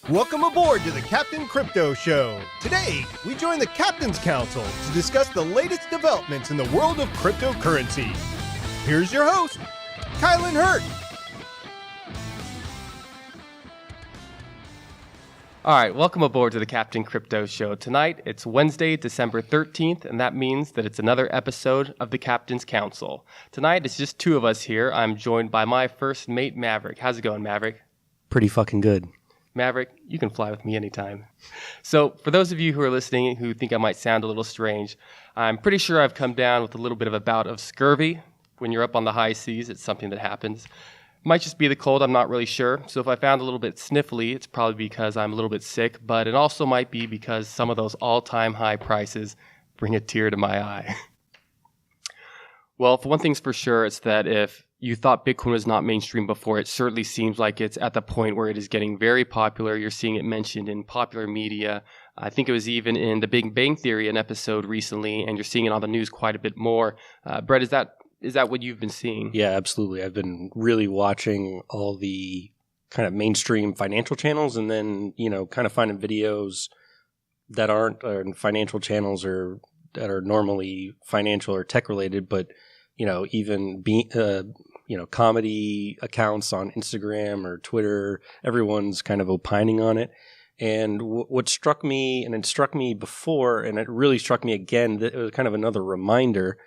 Welcome aboard to the Captain Crypto Show. Today, we join the Captain's Council to discuss the latest developments in the world of cryptocurrency. Here's your host, Kylan Hurt. All right, welcome aboard to the Captain Crypto Show. Tonight, it's Wednesday, December 13th, and that means that it's another episode of the Captain's Council. Tonight, it's just two of us here. I'm joined by my first mate, Maverick. How's it going, Maverick? Pretty fucking good. Maverick, you can fly with me anytime. So, for those of you who are listening who think I might sound a little strange, I'm pretty sure I've come down with a little bit of a bout of scurvy. When you're up on the high seas, it's something that happens. Might just be the cold, I'm not really sure. So if I found a little bit sniffly, it's probably because I'm a little bit sick, but it also might be because some of those all-time high prices bring a tear to my eye. Well, for one thing's for sure, it's that if you thought Bitcoin was not mainstream before, it certainly seems like it's at the point where it is getting very popular. You're seeing it mentioned in popular media. I think it was even in the Big Bang Theory, an episode recently, and you're seeing it on the news quite a bit more. Brett, is that what you've been seeing? Yeah, absolutely. I've been really watching all the kind of mainstream financial channels and then, kind of finding videos that aren't financial channels or that are normally financial or tech related, but, even comedy accounts on Instagram or Twitter, everyone's kind of opining on it. And what struck me, and it struck me before, and it really struck me again, that it was kind of another reminder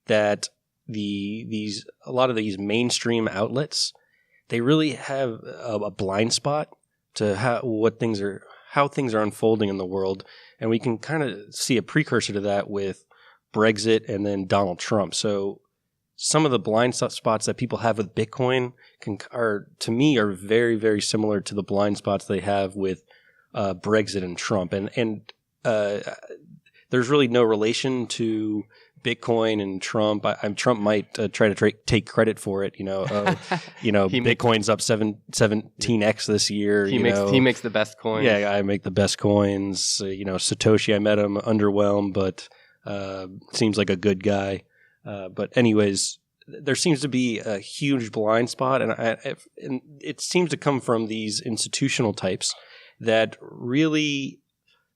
that a lot of these mainstream outlets, they really have a blind spot to how things are unfolding in the world, and we can kind of see a precursor to that with Brexit and then Donald Trump. So some of the blind spots that people have with Bitcoin are very, very similar to the blind spots they have with Brexit and Trump, and there's really no relation to Bitcoin and Trump. Trump might try to take credit for it. Bitcoin's up 17x this year. He makes the best coins. Yeah, I make the best coins. Satoshi, I met him, underwhelmed, but seems like a good guy. But anyways, there seems to be a huge blind spot, and it seems to come from these institutional types that really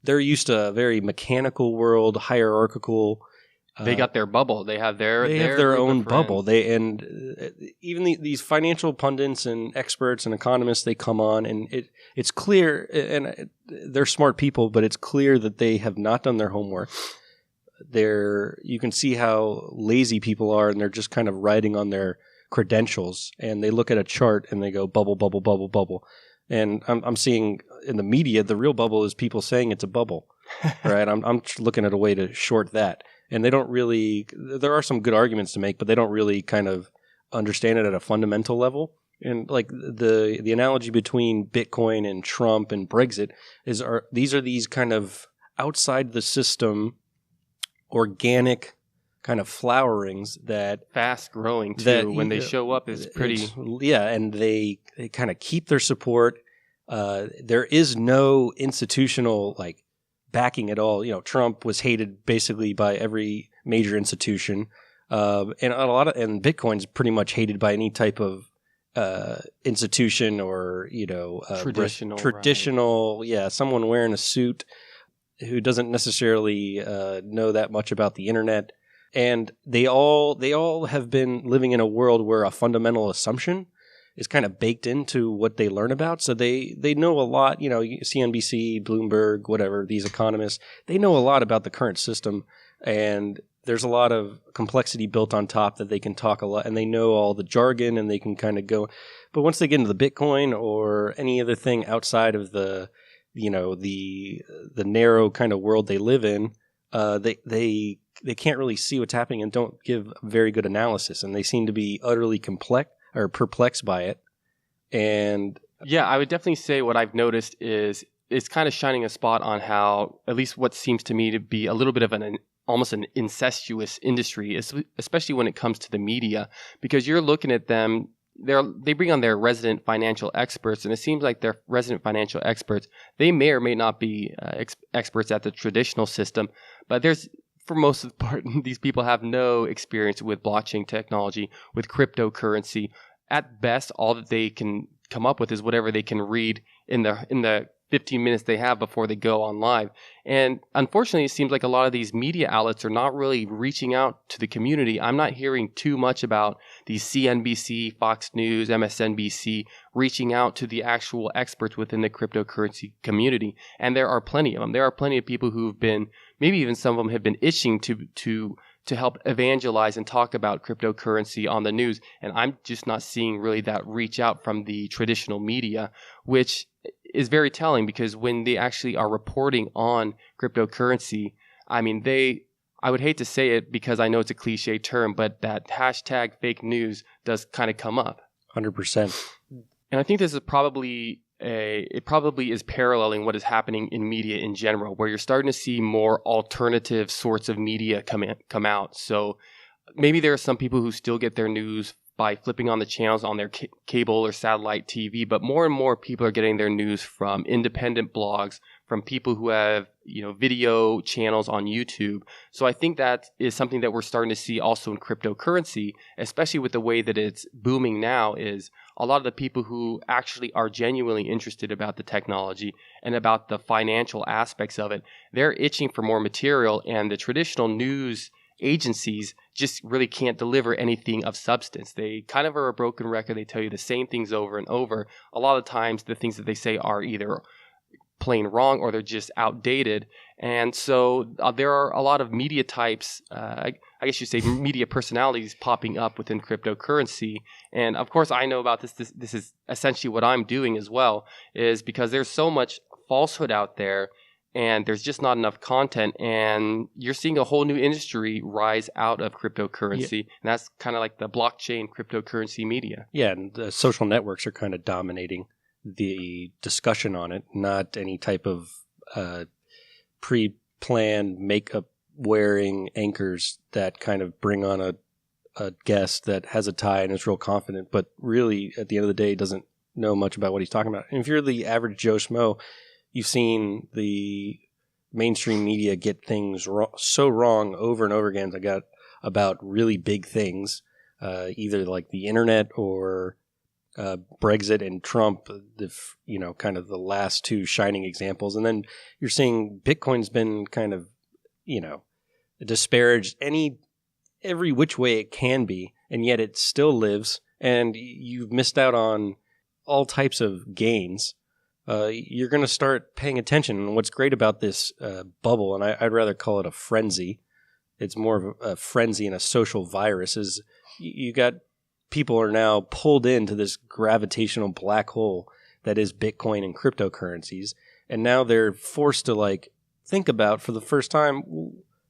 they're used to a very mechanical world, hierarchical. They got their bubble. They have their own bubble. Even these financial pundits and experts and economists, they come on, and it's clear, and they're smart people, but it's clear that they have not done their homework. You can see how lazy people are, and they're just kind of riding on their credentials, and they look at a chart and they go bubble, bubble, bubble, bubble. And I'm seeing in the media, the real bubble is people saying it's a bubble, right? I'm looking at a way to short that. And they don't really, there are some good arguments to make, but they don't really kind of understand it at a fundamental level. And like the analogy between Bitcoin and Trump and Brexit these are these kind of outside the system, organic kind of flowerings that fast growing too. When they show up is pretty. And they kind of keep their support. There is no institutional backing at all. Trump was hated basically by every major institution, and Bitcoin's pretty much hated by any type of institution or traditional. Right. Yeah, someone wearing a suit who doesn't necessarily know that much about the internet, and they all have been living in a world where a fundamental assumption is kind of baked into what they learn about. So they know a lot, CNBC, Bloomberg, whatever, these economists, they know a lot about the current system, and there's a lot of complexity built on top that they can talk a lot, and they know all the jargon, and they can kind of go. But once they get into the Bitcoin or any other thing outside of the narrow kind of world they live in, they can't really see what's happening and don't give very good analysis, and they seem to be utterly perplexed by it. And yeah, I would definitely say what I've noticed is it's kind of shining a spot on how, at least what seems to me to be a little bit of almost an incestuous industry, especially when it comes to the media, because you're looking at them, they bring on their resident financial experts, and it seems like their resident financial experts, they may or may not be experts at the traditional system, but for most of the part, these people have no experience with blockchain technology, with cryptocurrency. At best, all that they can come up with is whatever they can read in the 15 minutes they have before they go on live. And unfortunately, it seems like a lot of these media outlets are not really reaching out to the community. I'm not hearing too much about these CNBC, Fox News, MSNBC reaching out to the actual experts within the cryptocurrency community. And there are plenty of them. There are plenty of people who've been, maybe even some of them have been itching to help evangelize and talk about cryptocurrency on the news. And I'm just not seeing really that reach out from the traditional media, which is very telling, because when they actually are reporting on cryptocurrency, I mean, I would hate to say it because I know it's a cliche term, but that hashtag fake news does kind of come up. 100%. And I think this is it probably is paralleling what is happening in media in general, where you're starting to see more alternative sorts of media come out. So maybe there are some people who still get their news by flipping on the channels on their cable or satellite TV, but more and more people are getting their news from independent blogs, from people who have, video channels on YouTube. So I think that is something that we're starting to see also in cryptocurrency, especially with the way that it's booming now, is a lot of the people who actually are genuinely interested about the technology and about the financial aspects of it, they're itching for more material, and the traditional news agencies just really can't deliver anything of substance. They kind of are a broken record. They tell you the same things over and over. A lot of times the things that they say are either plain wrong or they're just outdated. And so there are a lot of media types, I guess you'd say media personalities popping up within cryptocurrency. And of course I know about this. This is essentially what I'm doing as well, is because there's so much falsehood out there, and there's just not enough content, and you're seeing a whole new industry rise out of cryptocurrency. Yeah. And that's kind of like the blockchain cryptocurrency media. Yeah, and the social networks are kind of dominating the discussion on it, not any type of pre-planned makeup-wearing anchors that kind of bring on a guest that has a tie and is real confident, but really, at the end of the day, doesn't know much about what he's talking about. And if you're the average Joe Schmo, you've seen the mainstream media get things so wrong over and over again about really big things, either like the internet or Brexit and Trump, kind of the last two shining examples. And then you're seeing Bitcoin's been kind of, disparaged every which way it can be, and yet it still lives, and you've missed out on all types of gains. You're going to start paying attention. And what's great about this bubble, and I'd rather call it a frenzy, it's more of a frenzy and a social virus, is you got people are now pulled into this gravitational black hole that is Bitcoin and cryptocurrencies. And now they're forced to think about for the first time,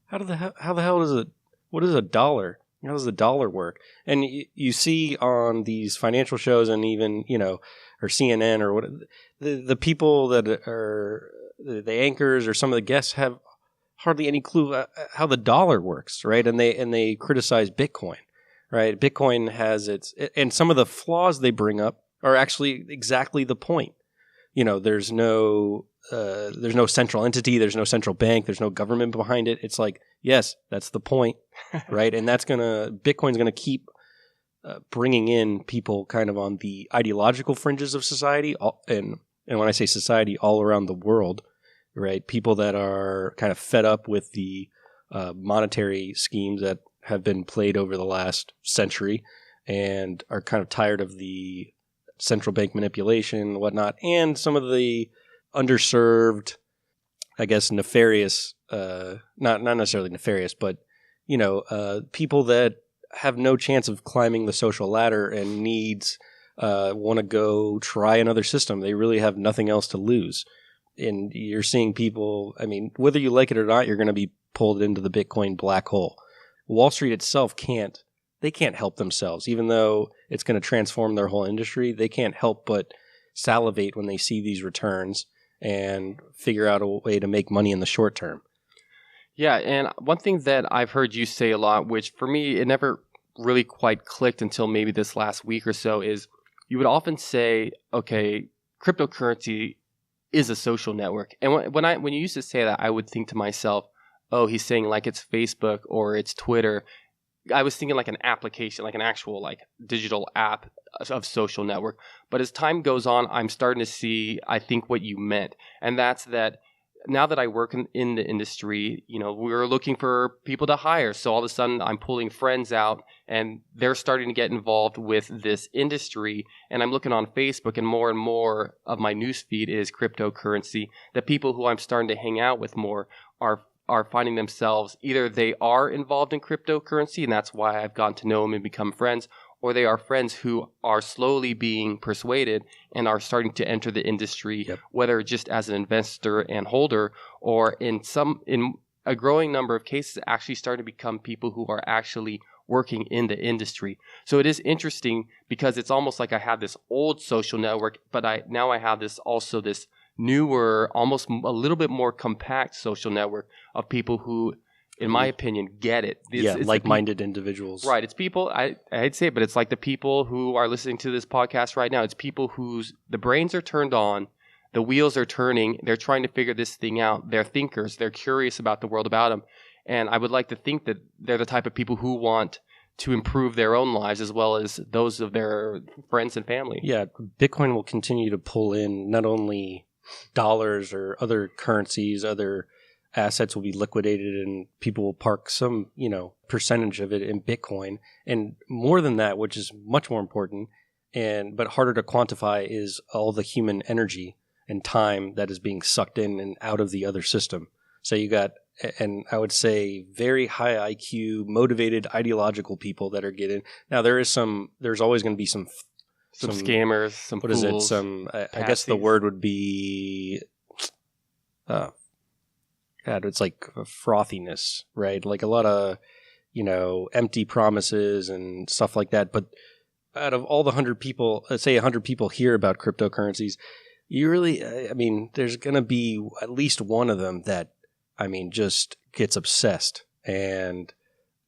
how the hell does what is a dollar? How does the dollar work? And you see on these financial shows and even, or CNN or what, the people that are the anchors or some of the guests have hardly any clue how the dollar works, right? And they criticize Bitcoin, right? Bitcoin has and some of the flaws they bring up are actually exactly the point. There's no central entity, there's no central bank, there's no government behind it. It's like, yes, that's the point, right? And Bitcoin's gonna keep bringing in people kind of on the ideological fringes of society, and when I say society, all around the world, right? People that are kind of fed up with the monetary schemes that have been played over the last century and are kind of tired of the central bank manipulation and whatnot, and some of the underserved, I guess, nefarious, not necessarily nefarious, but, people that have no chance of climbing the social ladder and want to go try another system. They really have nothing else to lose. And you're seeing people, whether you like it or not, you're going to be pulled into the Bitcoin black hole. Wall Street itself can't help themselves, even though it's going to transform their whole industry. They can't help but salivate when they see these returns and figure out a way to make money in the short term. Yeah, and one thing that I've heard you say a lot, which for me, it never really quite clicked until maybe this last week or so, is you would often say, okay, cryptocurrency is a social network. And when you used to say that, I would think to myself, oh, he's saying like it's Facebook or it's Twitter. I was thinking like an application, like an actual like digital app of social network. But as time goes on, I'm starting to see, I think, what you meant. And that's that now that I work in the industry, we're looking for people to hire. So all of a sudden I'm pulling friends out and they're starting to get involved with this industry. And I'm looking on Facebook and more of my newsfeed is cryptocurrency. The people who I'm starting to hang out with more are finding themselves, either they are involved in cryptocurrency and that's why I've gotten to know them and become friends, or they are friends who are slowly being persuaded and are starting to enter the industry, whether just as an investor and holder, or in a growing number of cases, actually starting to become people who are actually working in the industry. So it is interesting because it's almost like I have this old social network, but now I have this newer, almost a little bit more compact social network of people who, in my opinion, get it. It's like-minded individuals. Right. It's people, I'd say, but it's like the people who are listening to this podcast right now. It's people whose the brains are turned on, the wheels are turning, they're trying to figure this thing out. They're thinkers. They're curious about the world about them. And I would like to think that they're the type of people who want to improve their own lives as well as those of their friends and family. Yeah. Bitcoin will continue to pull in not only dollars or other currencies, other assets will be liquidated and people will park some, percentage of it in Bitcoin. And more than that, which is much more important but harder to quantify, is all the human energy and time that is being sucked in and out of the other system. So you got, and I would say very high IQ, motivated, ideological people that are getting. Now there's always going to be some scammers, some what fools, is it? I guess the word would be, it's like frothiness, right? Like a lot of, empty promises and stuff like that. But out of all the 100 people, let's say 100 people hear about cryptocurrencies, there's going to be at least one of them that, just gets obsessed and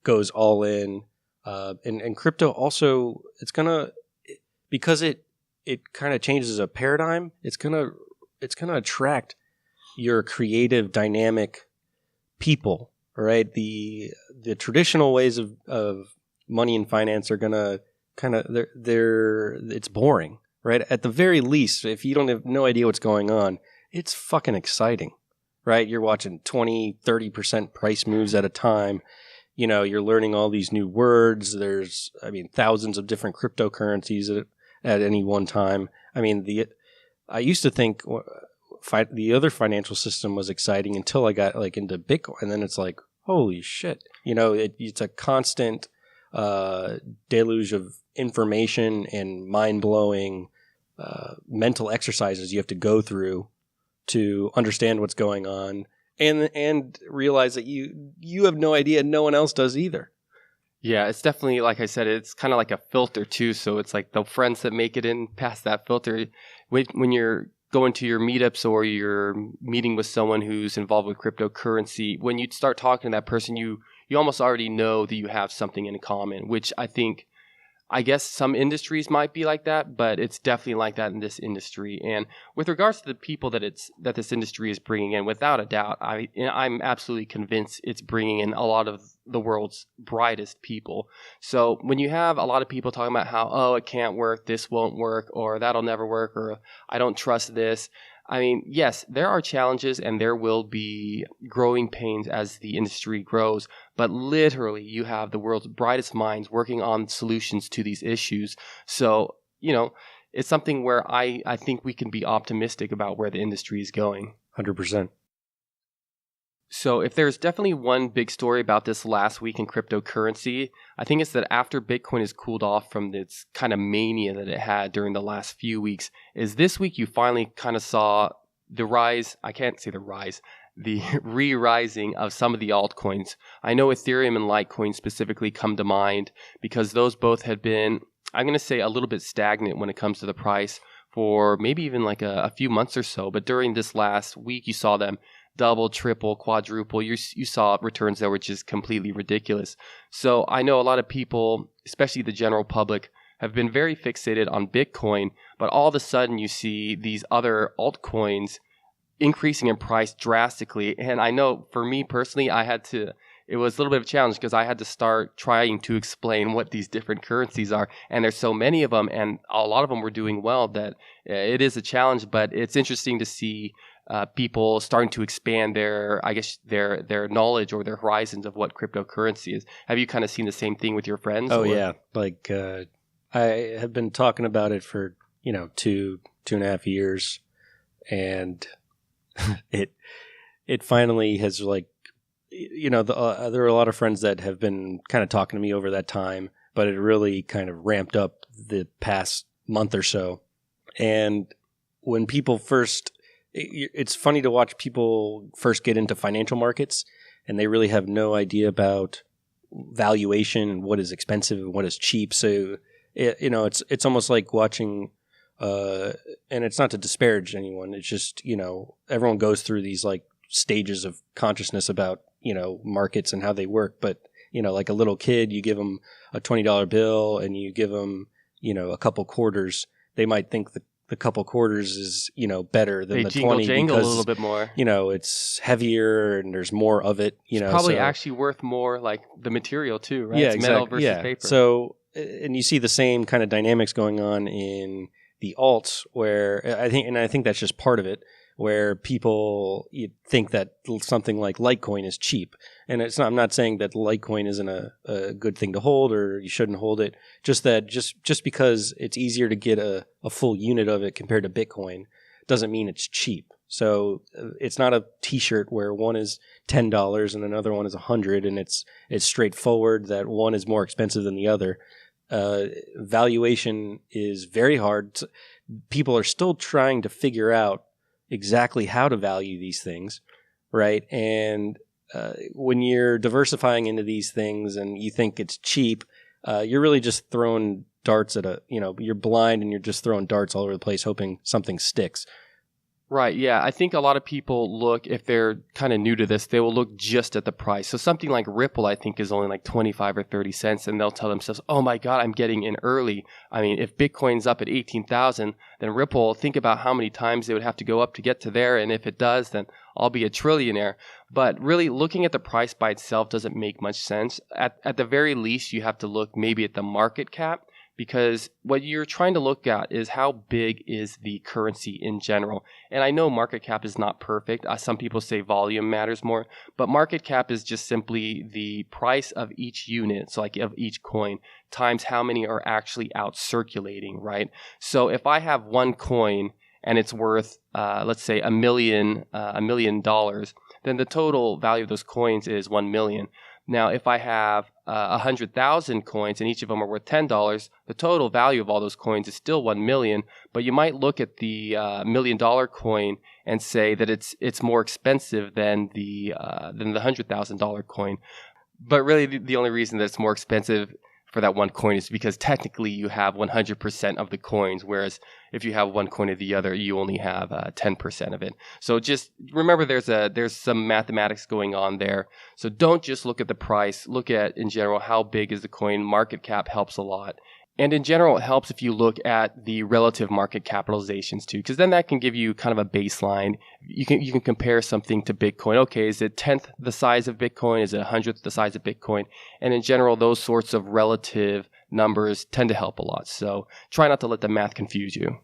goes all in. And crypto also, it's going to, because it kind of changes a paradigm, it's gonna attract your creative, dynamic people, right? The traditional ways of money and finance are gonna it's boring, right? At the very least, if you don't have no idea what's going on, it's fucking exciting, right? You're watching 20, 30% price moves at a time. You're learning all these new words. There's, thousands of different cryptocurrencies at any one time. I used to think the other financial system was exciting until I got into Bitcoin, and then it's like, holy shit! It's a constant deluge of information and mind-blowing mental exercises you have to go through to understand what's going on, and realize that you have no idea, no one else does either. Yeah, it's definitely, like I said, it's kind of like a filter too. So it's like the friends that make it in past that filter. When you're going to your meetups or you're meeting with someone who's involved with cryptocurrency, when you start talking to that person, you almost already know that you have something in common, which I guess some industries might be like that, but it's definitely like that in this industry. And with regards to the people that this industry is bringing in, without a doubt, I'm absolutely convinced it's bringing in a lot of the world's brightest people. So when you have a lot of people talking about how, oh, it can't work, this won't work, or that'll never work, or I don't trust this. Yes, there are challenges and there will be growing pains as the industry grows, but literally you have the world's brightest minds working on solutions to these issues. So, it's something where I think we can be optimistic about where the industry is going. 100%. So if there's definitely one big story about this last week in cryptocurrency, I think it's that after Bitcoin has cooled off from its kind of mania that it had during the last few weeks, is this week you finally kind of saw the rise, the re-rising of some of the altcoins. I know Ethereum and Litecoin specifically come to mind because those both had been, I'm going to say, a little bit stagnant when it comes to the price for maybe even like a few months or so. But during this last week, you saw them double, triple, quadruple. You saw returns that were just completely ridiculous. So I know a lot of people, especially the general public, have been very fixated on Bitcoin, but all of a sudden you see these other altcoins increasing in price drastically. And I know for me personally, I had to it was a little bit of a challenge because I had to start trying to explain what these different currencies are. And there's so many of them, and a lot of them were doing well, that it is a challenge. But it's interesting to see people starting to expand their knowledge or their horizons of what cryptocurrency is. Have you kind of seen the same thing with your friends? Oh, yeah. Like, I have been talking about it for, 2.5 years, and it finally has, like, there are a lot of friends that have been kind of talking to me over that time, but it really kind of ramped up the past month or so. And when people first, it's funny to watch people first get into financial markets, and they really have no idea about valuation and what is expensive and what is cheap. So, it's almost like watching, and it's not to disparage anyone. It's just, everyone goes through these like stages of consciousness about, markets and how they work. But, like a little kid, you give them a $20 bill and you give them, a couple quarters. They might think the couple quarters is, better than the 20 jangle because, a little bit more. It's heavier and there's more of it, It's probably actually worth more, like the material too, right? Yeah, it's exactly. Metal versus paper. So, and you see the same kind of dynamics going on in the alts, where I think that's just part of it, where people think that something like Litecoin is cheap. And I'm not saying that Litecoin isn't a good thing to hold or you shouldn't hold it. Just that just because it's easier to get a full unit of it compared to Bitcoin doesn't mean it's cheap. So it's not a T-shirt where one is $10 and another one is $100, and it's straightforward that one is more expensive than the other. Valuation is very hard. People are still trying to figure out exactly how to value these things, right? And when you're diversifying into these things and you think it's cheap, you're really just throwing darts at you're blind and you're just throwing darts all over the place hoping something sticks. Right, yeah. I think a lot of people look, if they're kind of new to this, they will look just at the price. So something like Ripple, I think, is only like 25 or 30 cents, and they'll tell themselves, oh my God, I'm getting in early. I mean, if Bitcoin's up at 18,000, then Ripple, think about how many times they would have to go up to get to there, and if it does, then I'll be a trillionaire. But really, looking at the price by itself doesn't make much sense. At the very least, you have to look maybe at the market cap, because what you're trying to look at is how big is the currency in general. And I know market cap is not perfect. Some people say volume matters more, but market cap is just simply the price of each unit, so like of each coin, times how many are actually out circulating, right? So if I have one coin and it's worth, let's say $1 million, then the total value of those coins is 1 million. Now, if I have 100,000 coins and each of them are worth $10, the total value of all those coins is still 1 million. But you might look at the $1 million coin and say that it's more expensive than the $100,000 coin. But really, the only reason that it's more expensive for that one coin is because technically you have 100% of the coins, whereas if you have one coin or the other, you only have 10% of it. So just remember there's some mathematics going on there. So don't just look at the price. Look at, in general, how big is the coin. Market cap helps a lot. And in general, it helps if you look at the relative market capitalizations too, because then that can give you kind of a baseline. You can compare something to Bitcoin. Okay, is it 10th the size of Bitcoin? Is it 100th the size of Bitcoin? And in general, those sorts of relative numbers tend to help a lot. So try not to let the math confuse you.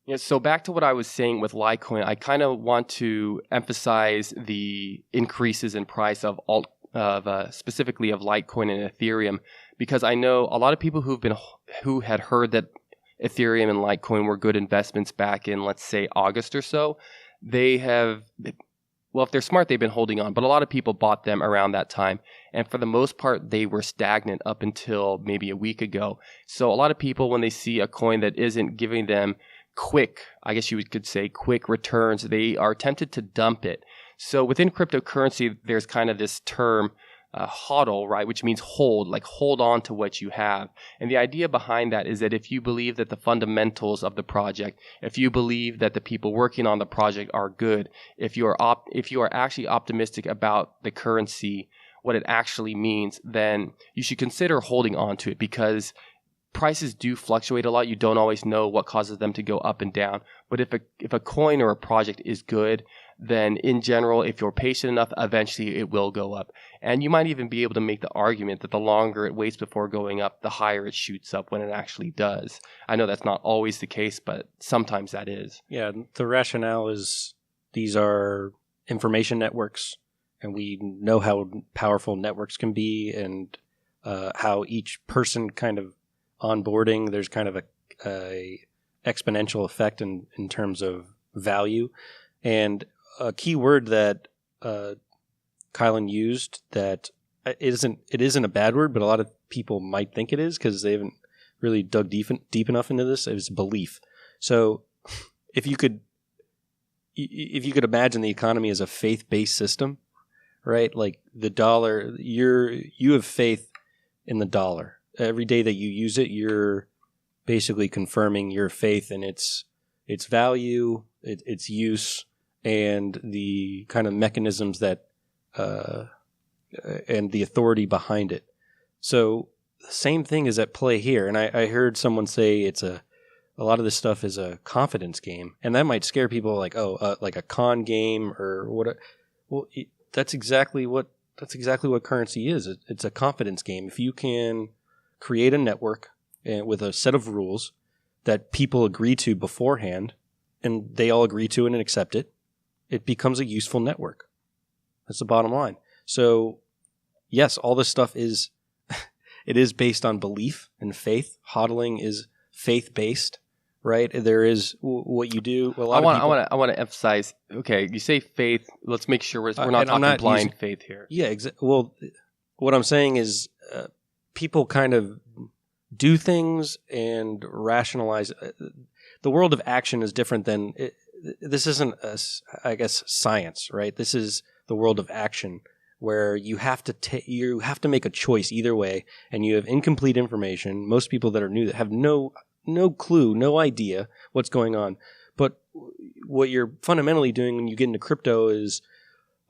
Yeah, so back to what I was saying with Litecoin, I kind of want to emphasize the increases in price of specifically of Litecoin and Ethereum, because I know a lot of people who had heard that Ethereum and Litecoin were good investments back in, let's say, August or so. They have, well, if they're smart, they've been holding on, but a lot of people bought them around that time. And for the most part, they were stagnant up until maybe a week ago. So a lot of people, when they see a coin that isn't giving them quick, I guess you could say quick returns, they are tempted to dump it. So within cryptocurrency, there's kind of this term, hodl, right, which means hold, like hold on to what you have. And the idea behind that is that if you believe that the fundamentals of the project, if you believe that the people working on the project are good, if you are actually optimistic about the currency, what it actually means, then you should consider holding on to it, because prices do fluctuate a lot. You don't always know what causes them to go up and down. But if a coin or a project is good, then in general, if you're patient enough, eventually it will go up. And you might even be able to make the argument that the longer it waits before going up, the higher it shoots up when it actually does. I know that's not always the case, but sometimes that is. Yeah, the rationale is these are information networks, and we know how powerful networks can be, and how each person kind of onboarding, there's kind of a exponential effect in terms of value. And a key word that Kylan used that it isn't a bad word, but a lot of people might think it is because they haven't really dug deep enough into this, is belief. So if you could imagine the economy as a faith-based system, right? Like the dollar, you have faith in the dollar. Every day that you use it, you're basically confirming your faith in its value, its use, and the kind of mechanisms that and the authority behind it. So the same thing is at play here. And I heard someone say a lot of this stuff is a confidence game, and that might scare people, like like a con game or what? Well, that's exactly what currency is. It's a confidence game. If you can create a network with a set of rules that people agree to beforehand, and they all agree to it and accept it, it becomes a useful network. That's the bottom line. So, yes, all this stuff is it is based on belief and faith. HODLing is faith-based, right? There is what you do. I want to emphasize. Okay, you say faith. Let's make sure we're not talking blind faith here. Yeah, well, what I'm saying is people kind of do things and rationalize. The world of action is different than this isn't I guess science, right? This is the world of action where you have to make a choice either way, and you have incomplete information. Most people that are new that have no clue, no idea what's going on. But what you're fundamentally doing when you get into crypto is,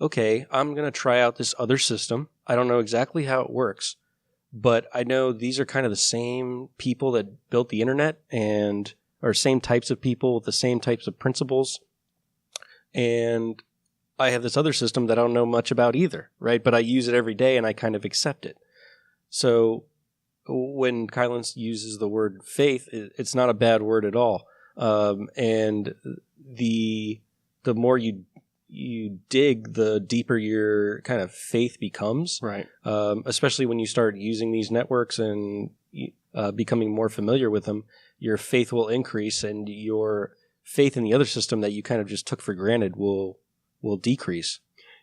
okay, I'm going to try out this other system. I don't know exactly how it works, but I know these are kind of the same people that built the internet or same types of people with the same types of principles. And I have this other system that I don't know much about either, right? But I use it every day and I kind of accept it. So when Kylan uses the word faith, it's not a bad word at all. And the more you dig, the deeper your kind of faith becomes. Right. Especially when you start using these networks and becoming more familiar with them, your faith will increase, and your faith in the other system that you kind of just took for granted will decrease.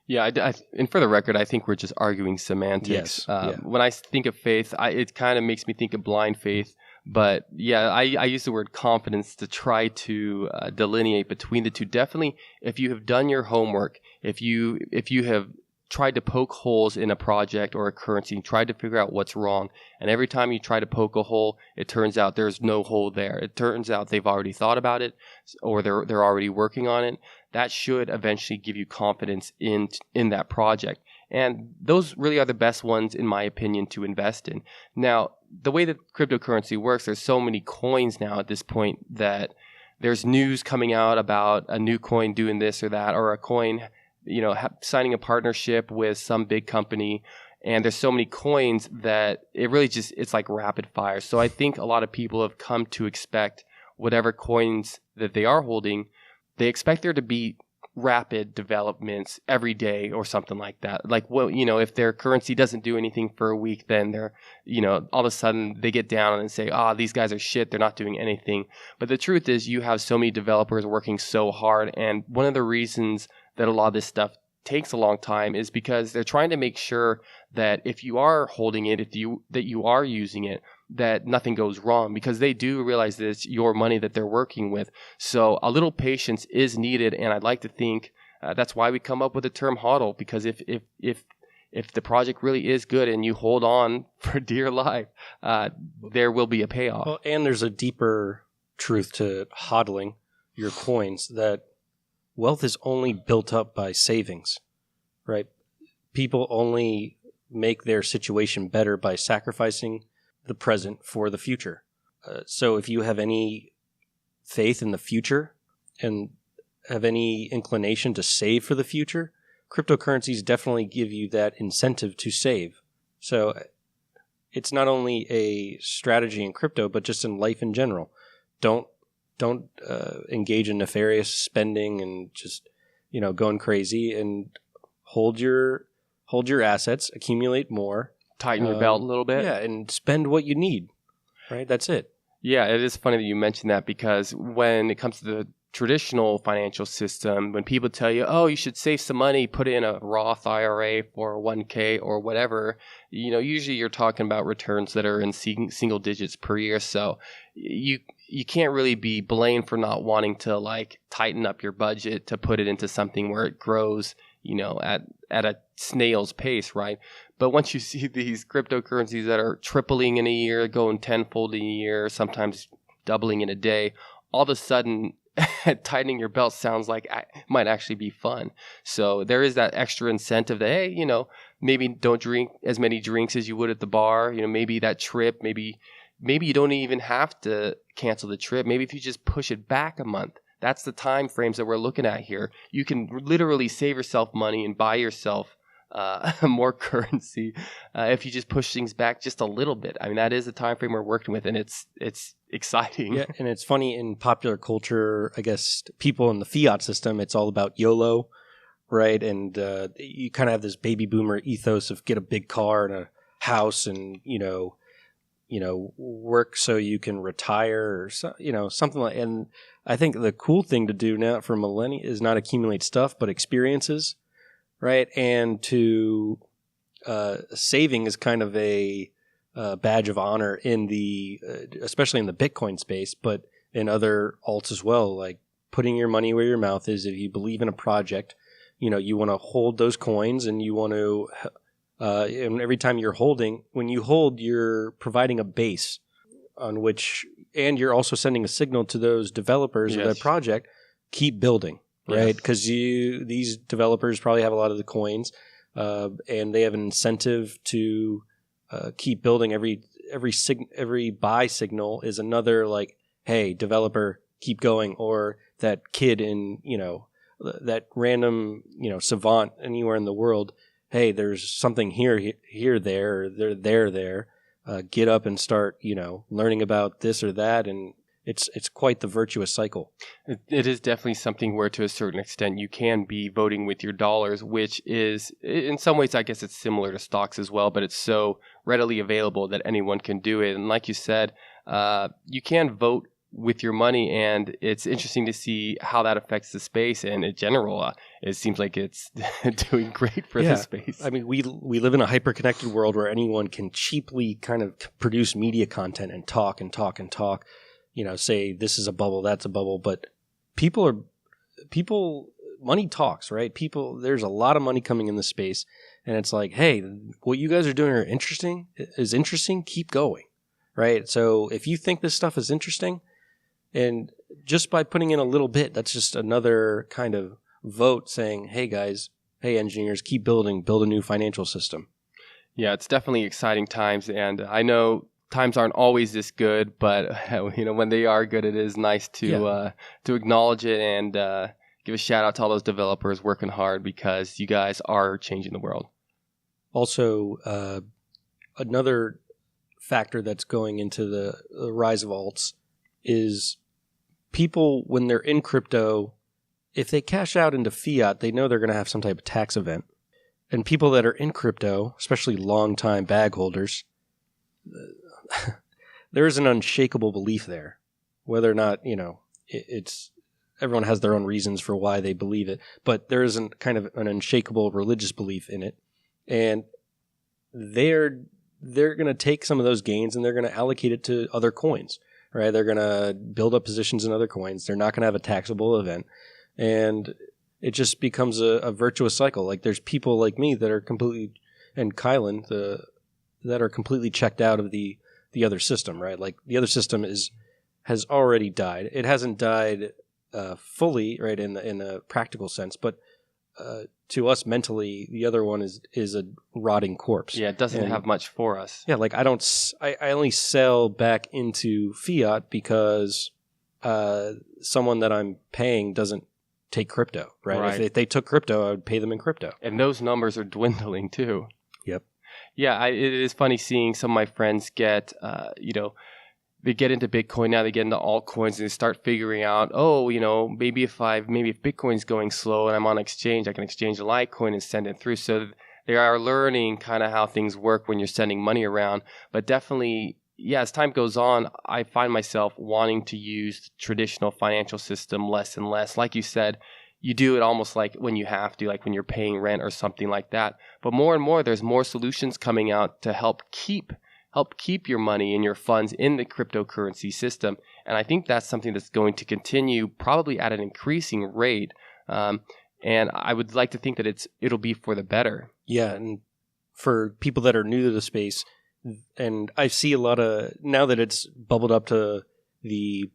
Yeah, and for the record, I think we're just arguing semantics. Yes. When I think of faith, it kind of makes me think of blind faith. But yeah, I use the word confidence to try to delineate between the two. Definitely, if you have done your homework, if you have tried to poke holes in a project or a currency and tried to figure out what's wrong, and every time you try to poke a hole, it turns out there's no hole there. It turns out they've already thought about it, or they're already working on it. That should eventually give you confidence in that project. And those really are the best ones, in my opinion, to invest in. Now, the way that cryptocurrency works, there's so many coins now at this point that there's news coming out about a new coin doing this or that, or a coin, signing a partnership with some big company. And there's so many coins that it really it's like rapid fire. So I think a lot of people have come to expect whatever coins that they are holding, they expect there to be rapid developments every day or something like that. Like, well, if their currency doesn't do anything for a week, then they're, all of a sudden they get down and say, these guys are shit. They're not doing anything. But the truth is you have so many developers working so hard. And one of the reasons that a lot of this stuff takes a long time is because they're trying to make sure that if you are holding it, that you are using it, that nothing goes wrong, because they do realize that it's your money that they're working with. So a little patience is needed, and I'd like to think that's why we come up with the term HODL, because if the project really is good and you hold on for dear life, there will be a payoff. Well, and there's a deeper truth to HODLing your coins, that wealth is only built up by savings, right? People only make their situation better by sacrificing the present for the future. So if you have any faith in the future and have any inclination to save for the future, cryptocurrencies definitely give you that incentive to save. So it's not only a strategy in crypto, but just in life in general. Don't engage in nefarious spending and just, going crazy, and hold your assets, accumulate more, Tighten your belt a little bit. yeah, and spend what you need. Right, that's it. Yeah, it is funny that you mentioned that, because when it comes to the traditional financial system, when people tell you, oh, you should save some money, put it in a Roth IRA for 1K or whatever, usually you're talking about returns that are in single digits per year. So you can't really be blamed for not wanting to tighten up your budget to put it into something where it grows, at a snail's pace, right? But once you see these cryptocurrencies that are tripling in a year, going tenfold in a year, sometimes doubling in a day, all of a sudden tightening your belt sounds like it might actually be fun. So there is that extra incentive that, hey, maybe don't drink as many drinks as you would at the bar. Maybe that trip, maybe you don't even have to cancel the trip. Maybe if you just push it back a month. That's the time frames that we're looking at here. You can literally save yourself money and buy yourself more currency if you just push things back just a little bit. I mean, that is the time frame we're working with, and it's exciting. Yeah, and it's funny in popular culture, I guess, people in the fiat system, it's all about YOLO, right? And you kind of have this baby boomer ethos of get a big car and a house and, work so you can retire or something like. And I think the cool thing to do now for millennia is not accumulate stuff, but experiences, right? And to saving is kind of a badge of honor in the, especially in the Bitcoin space, but in other alts as well. Like putting your money where your mouth is. If you believe in a project, you want to hold those coins, and you want to. And every time when you hold, you're providing a base on which, and you're also sending a signal to those developers of that project, keep building, right? Because these developers probably have a lot of the coins, and they have an incentive to keep building. Every buy signal is another hey, developer, keep going, or that kid in that random savant anywhere in the world. Hey, there's something here, there, there. Get up and start, learning about this or that, and it's quite the virtuous cycle. It is definitely something where, to a certain extent, you can be voting with your dollars, which is, in some ways, I guess it's similar to stocks as well, but it's so readily available that anyone can do it. And like you said, you can vote with your money, and it's interesting to see how that affects the space. And in general, it seems like it's doing great for the space. I mean, we live in a hyper-connected world where anyone can cheaply kind of produce media content and talk and talk and talk. Say this is a bubble, that's a bubble, but money talks, right? There's a lot of money coming in the space, and it's like, hey, what you guys are doing is interesting. Keep going, right? So if you think this stuff is interesting, and just by putting in a little bit, that's just another kind of vote saying, hey guys, hey engineers, keep building, build a new financial system. Yeah, it's definitely exciting times, and I know times aren't always this good, but when they are good, it is nice to acknowledge it and give a shout out to all those developers working hard, because you guys are changing the world. Also, another factor that's going into the rise of alts is people, when they're in crypto, if they cash out into fiat, they know they're going to have some type of tax event. And people that are in crypto, especially long-time bag holders, there is an unshakable belief there. Whether or not, it's everyone has their own reasons for why they believe it, but there is kind of an unshakable religious belief in it. And they're going to take some of those gains and they're going to allocate it to other coins. Right, they're going to build up positions in other coins. They're not going to have a taxable event. And it just becomes a virtuous cycle. Like there's people like me that are completely, and Kylan, that are completely checked out of the other system, right? Like the other system has already died. It hasn't died fully, right, in a practical sense, but to us mentally, the other one is a rotting corpse. Yeah, it doesn't have much for us. Yeah, like I only sell back into fiat because someone that I'm paying doesn't take crypto, right? If they took crypto, I would pay them in crypto. And those numbers are dwindling too. Yep. Yeah, it is funny seeing some of my friends get, they get into Bitcoin now, they get into altcoins, and they start figuring out, maybe if Bitcoin's going slow and I'm on exchange, I can exchange a Litecoin and send it through. So they are learning kind of how things work when you're sending money around. But definitely, yeah, as time goes on, I find myself wanting to use the traditional financial system less and less. Like you said, you do it almost like when you have to, like when you're paying rent or something like that. But more and more, there's more solutions coming out to help keep your money and your funds in the cryptocurrency system. And I think that's something that's going to continue probably at an increasing rate. And I would like to think that it'll be for the better. Yeah, and for people that are new to the space, and I see a lot of, now that it's bubbled up to the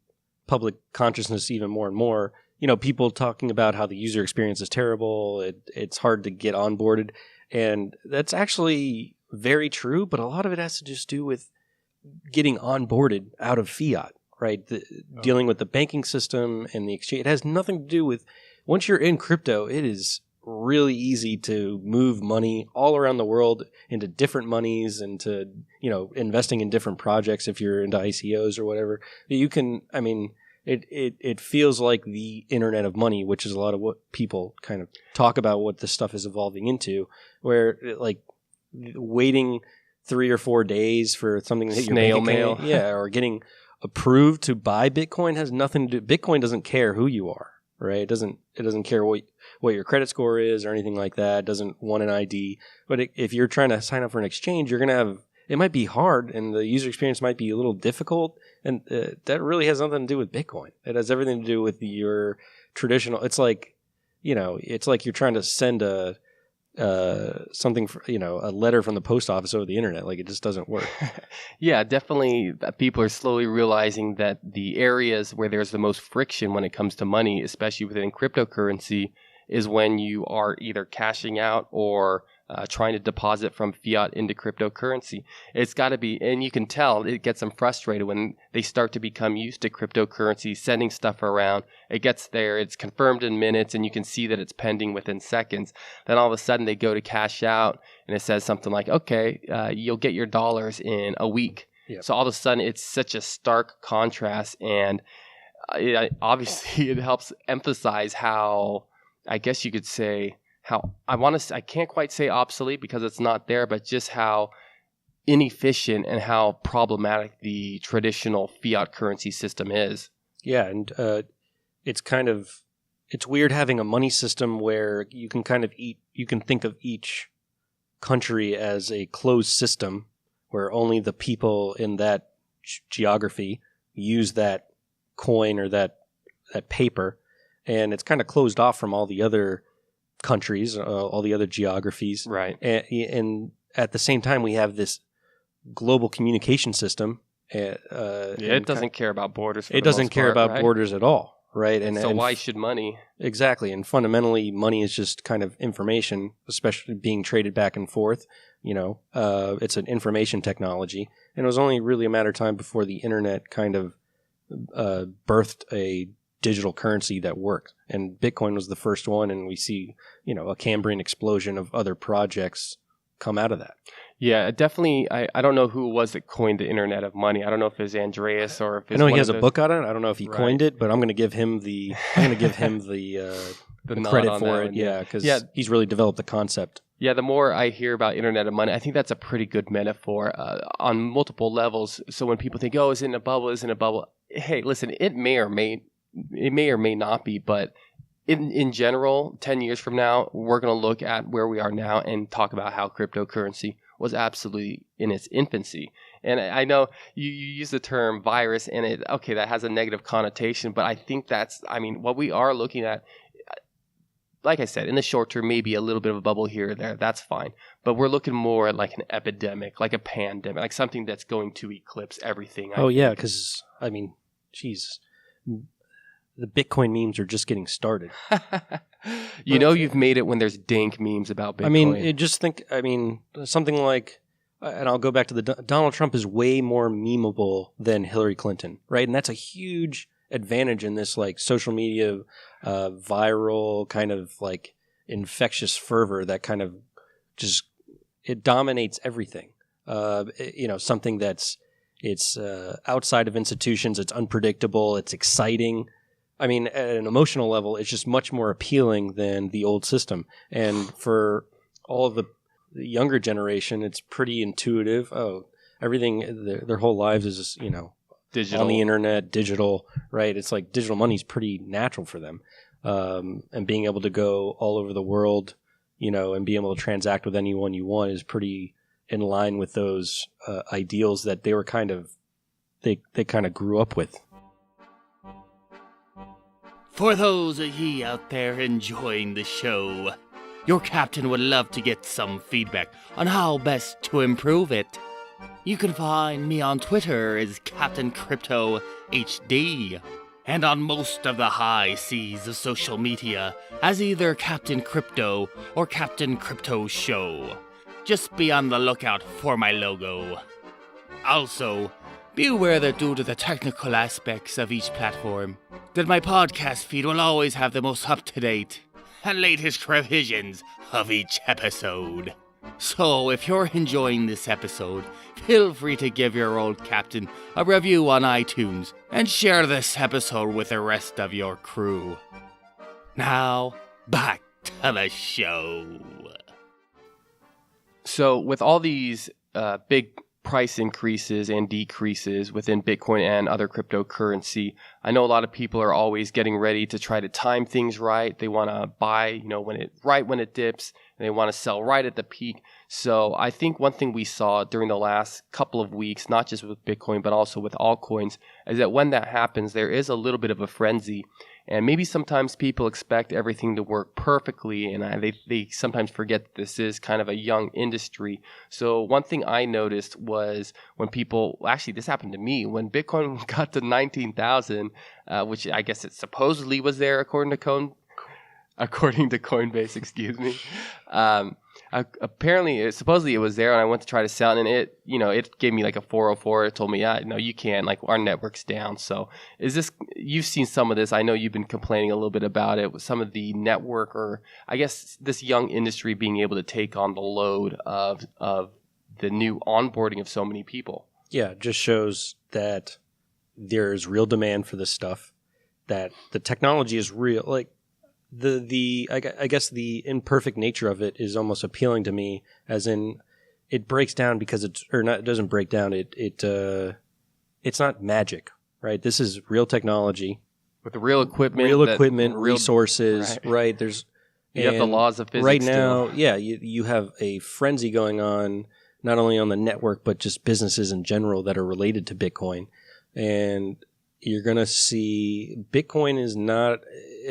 public consciousness even more and more, people talking about how the user experience is terrible, it's hard to get onboarded, and that's actually very true, but a lot of it has to just do with getting onboarded out of fiat, right? Dealing with the banking system and the exchange. It has nothing to do with, once you're in crypto, it is really easy to move money all around the world into different monies and to, investing in different projects if you're into ICOs or whatever. You can, it feels like the internet of money, which is a lot of what people kind of talk about what this stuff is evolving into, where waiting 3 or 4 days for something to hit your snail bank mail. account, or getting approved to buy Bitcoin has nothing to do. Bitcoin doesn't care who you are, right? It doesn't care what your credit score is or anything like that. It doesn't want an ID. But if you're trying to sign up for an exchange, you're going to have, it might be hard and the user experience might be a little difficult. And that really has nothing to do with Bitcoin. It has everything to do with your traditional, it's like you're trying to send a letter from the post office over the internet. Like, it just doesn't work. Yeah, definitely. People are slowly realizing that the areas where there's the most friction when it comes to money, especially within cryptocurrency, is when you are either cashing out or trying to deposit from fiat into cryptocurrency. It's got to be, and you can tell it gets them frustrated when they start to become used to cryptocurrency, sending stuff around. It gets there, it's confirmed in minutes, and you can see that it's pending within seconds. Then all of a sudden they go to cash out, and it says something like, okay, you'll get your dollars in a week. Yep. So all of a sudden it's such a stark contrast, and obviously it helps emphasize how, I guess you could say, how I can't quite say obsolete because it's not there, but just how inefficient and how problematic the traditional fiat currency system is. Yeah, and it's weird having a money system where you can think of each country as a closed system where only the people in that geography use that coin or that paper, and it's kind of closed off from all the other countries, all the other geographies. Right. And at the same time, we have this global communication system. It doesn't care about borders. It doesn't care about borders at all, right? And why should money? Exactly. And fundamentally, money is just kind of information, especially being traded back and forth. It's an information technology. And it was only really a matter of time before the internet kind of birthed a digital currency that worked. And Bitcoin was the first one, and we see, a Cambrian explosion of other projects come out of that. Yeah, definitely. I don't know who it was that coined the internet of money. I don't know if it was Andreas or if it's I know he has a book on it. I don't know if he coined it, but I'm going to give him the credit for it. Yeah, because he's really developed the concept. Yeah, the more I hear about internet of money, I think that's a pretty good metaphor on multiple levels. So when people think, oh, is it in a bubble? Is it in a bubble? Hey, listen, it may or may not be, but in general, 10 years from now, we're going to look at where we are now and talk about how cryptocurrency was absolutely in its infancy. And I know you use the term virus, and that has a negative connotation, but I think what we are looking at, like I said, in the short term, maybe a little bit of a bubble here or there, that's fine. But we're looking more at like an epidemic, like a pandemic, like something that's going to eclipse everything. Yeah, because, geez, the Bitcoin memes are just getting started. You've made it when there's dank memes about Bitcoin. I mean, something like, and I'll go back to Donald Trump is way more memeable than Hillary Clinton, right? And that's a huge advantage in this like social media, viral kind of like infectious fervor that kind of just, it dominates everything. Something it's outside of institutions, it's unpredictable, it's exciting. I mean, at an emotional level, it's just much more appealing than the old system. And for all of the younger generation, it's pretty intuitive. Oh, everything, their whole lives is just, digital. On the internet, digital, right? It's like digital money is pretty natural for them. And being able to go all over the world, and be able to transact with anyone you want is pretty in line with those ideals that they were they kind of grew up with. For those of ye out there enjoying the show, your captain would love to get some feedback on how best to improve it. You can find me on Twitter as Captain Crypto HD, and on most of the high seas of social media as either Captain Crypto or Captain Crypto Show. Just be on the lookout for my logo. Also, be aware that due to the technical aspects of each platform, that my podcast feed will always have the most up-to-date and latest revisions of each episode. So if you're enjoying this episode, feel free to give your old captain a review on iTunes and share this episode with the rest of your crew. Now, back to the show. So with all these big price increases and decreases within Bitcoin and other cryptocurrency, I know a lot of people are always getting ready to try to time things right. They want to buy, when it dips, and they want to sell right at the peak. So I think one thing we saw during the last couple of weeks, not just with Bitcoin, but also with altcoins, is that when that happens, there is a little bit of a frenzy. And maybe sometimes people expect everything to work perfectly, and they sometimes forget that this is kind of a young industry. So one thing I noticed was when this happened to me, when Bitcoin got to 19,000, which I guess it supposedly was there according to Coinbase, excuse me. Supposedly it was there, and I went to try to sell it, and it gave me like a 404. It told me, no, you can't. Like, our network's down. So you've seen some of this. I know you've been complaining a little bit about it with some of the network, or I guess this young industry being able to take on the load of the new onboarding of so many people. Yeah, it just shows that there's real demand for this stuff, that the technology is real. Like, I guess the imperfect nature of it is almost appealing to me, as in it breaks down because it doesn't break down. It's not magic, right? This is real technology with the real equipment, resources, right? You have the laws of physics right now. Yeah, you have a frenzy going on, not only on the network but just businesses in general that are related to Bitcoin, and you're going to see Bitcoin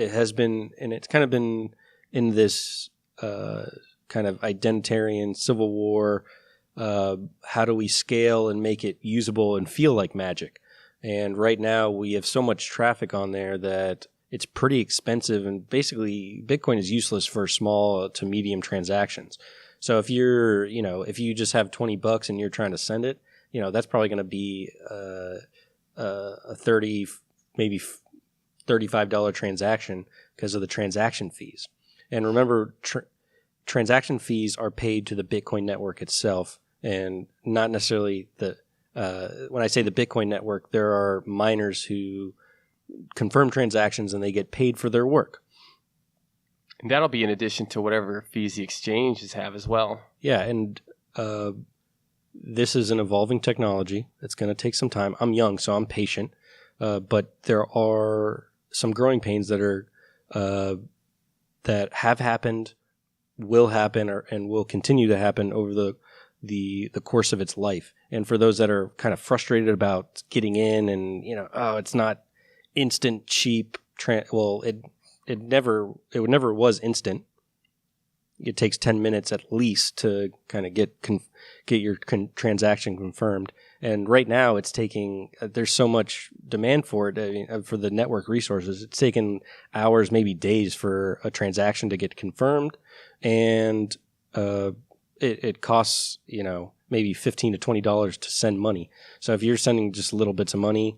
has been, and it's kind of been in this kind of identitarian civil war. How do we scale and make it usable and feel like magic? And right now we have so much traffic on there that it's pretty expensive, and basically Bitcoin is useless for small to medium transactions. So if you just have $20 and you're trying to send it, that's probably going to be a $30, maybe $35 transaction because of the transaction fees. And remember, transaction fees are paid to the Bitcoin network itself, and not necessarily when I say the Bitcoin network, there are miners who confirm transactions and they get paid for their work. And that'll be in addition to whatever fees the exchanges have as well. Yeah, and this is an evolving technology. It's going to take some time. I'm young, so I'm patient. But there are some growing pains that have happened, will happen, and will continue to happen over the course of its life. And for those that are kind of frustrated about getting in, and it's not instant, cheap. It never was instant. it takes 10 minutes at least to kind of get your transaction confirmed. And right now it's taking, there's so much demand for it, for the network resources. It's taken hours, maybe days for a transaction to get confirmed. And it costs, maybe $15 to $20 to send money. So if you're sending just little bits of money,